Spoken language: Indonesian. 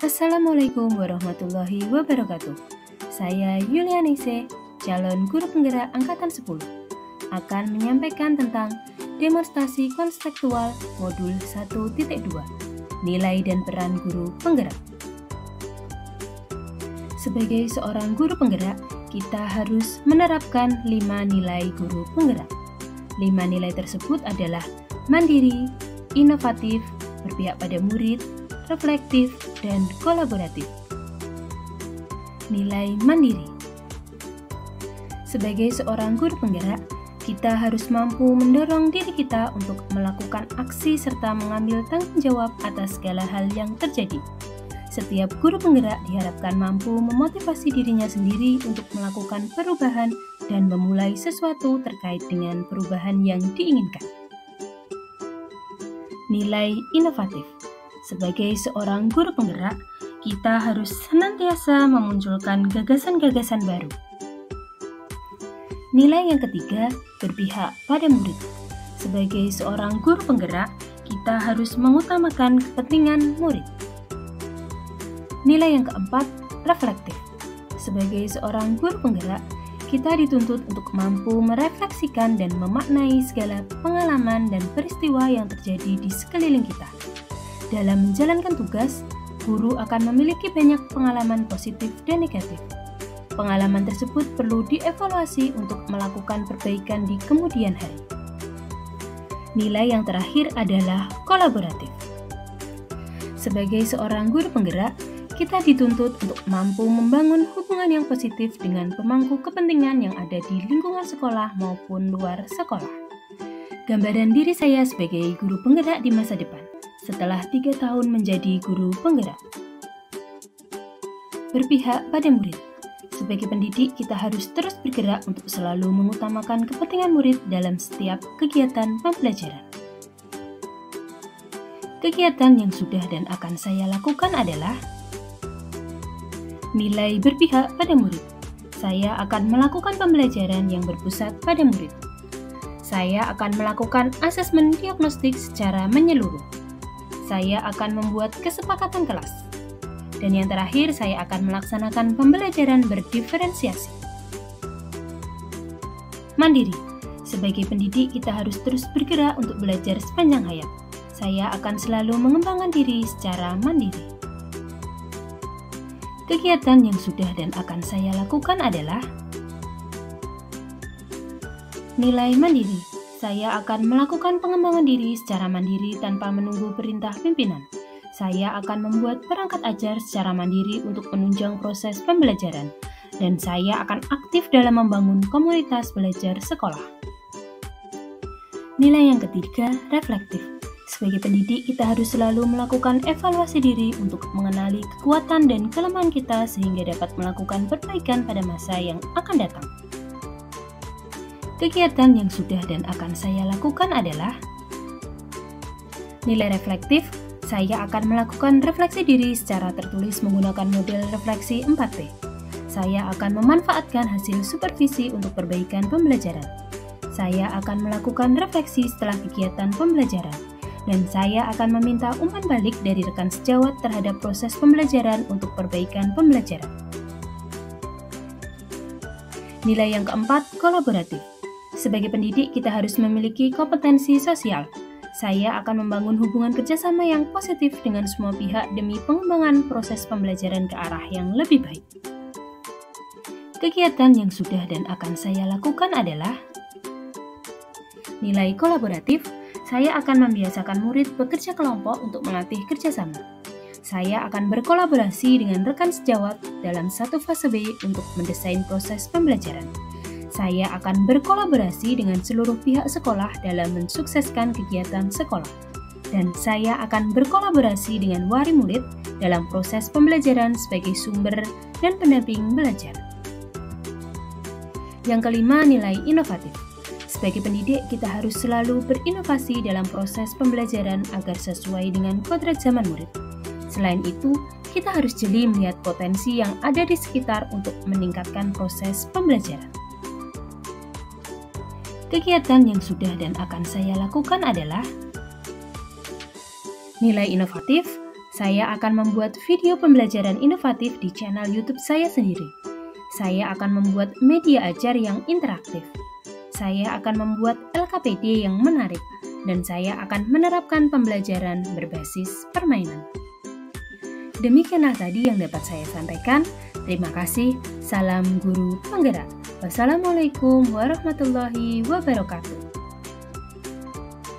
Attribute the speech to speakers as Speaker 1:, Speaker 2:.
Speaker 1: Assalamualaikum warahmatullahi wabarakatuh. Saya Yulianise, calon guru penggerak Angkatan 10, akan menyampaikan tentang demonstrasi konseptual modul 1.2, nilai dan peran guru penggerak. Sebagai seorang guru penggerak, kita harus menerapkan 5 nilai guru penggerak. 5 nilai tersebut adalah mandiri, inovatif, berpihak pada murid, reflektif, dan kolaboratif. Nilai mandiri. Sebagai seorang guru penggerak, kita harus mampu mendorong diri kita untuk melakukan aksi serta mengambil tanggung jawab atas segala hal yang terjadi. Setiap guru penggerak diharapkan mampu memotivasi dirinya sendiri untuk melakukan perubahan dan memulai sesuatu terkait dengan perubahan yang diinginkan. Nilai inovatif. Sebagai seorang guru penggerak, kita harus senantiasa memunculkan gagasan-gagasan baru. Nilai yang ketiga, berpihak pada murid. Sebagai seorang guru penggerak, kita harus mengutamakan kepentingan murid. Nilai yang keempat, reflektif. Sebagai seorang guru penggerak, kita dituntut untuk mampu merefleksikan dan memaknai segala pengalaman dan peristiwa yang terjadi di sekeliling kita. Dalam menjalankan tugas, guru akan memiliki banyak pengalaman positif dan negatif. Pengalaman tersebut perlu dievaluasi untuk melakukan perbaikan di kemudian hari. Nilai yang terakhir adalah kolaboratif. Sebagai seorang guru penggerak, kita dituntut untuk mampu membangun hubungan yang positif dengan pemangku kepentingan yang ada di lingkungan sekolah maupun luar sekolah. Gambaran diri saya sebagai guru penggerak di masa depan setelah 3 tahun menjadi guru penggerak. Berpihak pada murid. Sebagai pendidik, kita harus terus bergerak untuk selalu mengutamakan kepentingan murid dalam setiap kegiatan pembelajaran. Kegiatan yang sudah dan akan saya lakukan adalah nilai berpihak pada murid. Saya akan melakukan pembelajaran yang berpusat pada murid. Saya akan melakukan asesmen diagnostik secara menyeluruh. Saya akan membuat kesepakatan kelas. Dan yang terakhir, saya akan melaksanakan pembelajaran berdiferensiasi. Mandiri. Sebagai pendidik, kita harus terus bergerak untuk belajar sepanjang hayat. Saya akan selalu mengembangkan diri secara mandiri. Kegiatan yang sudah dan akan saya lakukan adalah nilai mandiri. Saya akan melakukan pengembangan diri secara mandiri tanpa menunggu perintah pimpinan. Saya akan membuat perangkat ajar secara mandiri untuk menunjang proses pembelajaran. Dan saya akan aktif dalam membangun komunitas belajar sekolah. Nilai yang ketiga, reflektif. Sebagai pendidik, kita harus selalu melakukan evaluasi diri untuk mengenali kekuatan dan kelemahan kita sehingga dapat melakukan perbaikan pada masa yang akan datang. Kegiatan yang sudah dan akan saya lakukan adalah nilai reflektif. Saya akan melakukan refleksi diri secara tertulis menggunakan model refleksi 4P. Saya akan memanfaatkan hasil supervisi untuk perbaikan pembelajaran. Saya akan melakukan refleksi setelah kegiatan pembelajaran. Dan saya akan meminta umpan balik dari rekan sejawat terhadap proses pembelajaran untuk perbaikan pembelajaran. Nilai yang keempat, kolaboratif. Sebagai pendidik, kita harus memiliki kompetensi sosial. Saya akan membangun hubungan kerjasama yang positif dengan semua pihak demi pengembangan proses pembelajaran ke arah yang lebih baik. Kegiatan yang sudah dan akan saya lakukan adalah nilai kolaboratif. Saya akan membiasakan murid bekerja kelompok untuk melatih kerjasama. Saya akan berkolaborasi dengan rekan sejawat dalam satu fase B untuk mendesain proses pembelajaran. Saya akan berkolaborasi dengan seluruh pihak sekolah dalam mensukseskan kegiatan sekolah. Dan saya akan berkolaborasi dengan wali murid dalam proses pembelajaran sebagai sumber dan pendamping belajar. Yang kelima, nilai inovatif. Sebagai pendidik, kita harus selalu berinovasi dalam proses pembelajaran agar sesuai dengan kodrat zaman murid. Selain itu, kita harus jeli melihat potensi yang ada di sekitar untuk meningkatkan proses pembelajaran. Kegiatan yang sudah dan akan saya lakukan adalah nilai inovatif. Saya akan membuat video pembelajaran inovatif di channel YouTube saya sendiri. Saya akan membuat media ajar yang interaktif. Saya akan membuat LKPD yang menarik. Dan saya akan menerapkan pembelajaran berbasis permainan. Demikianlah tadi yang dapat saya sampaikan. Terima kasih. Salam guru penggerak. Wassalamualaikum warahmatullahi wabarakatuh.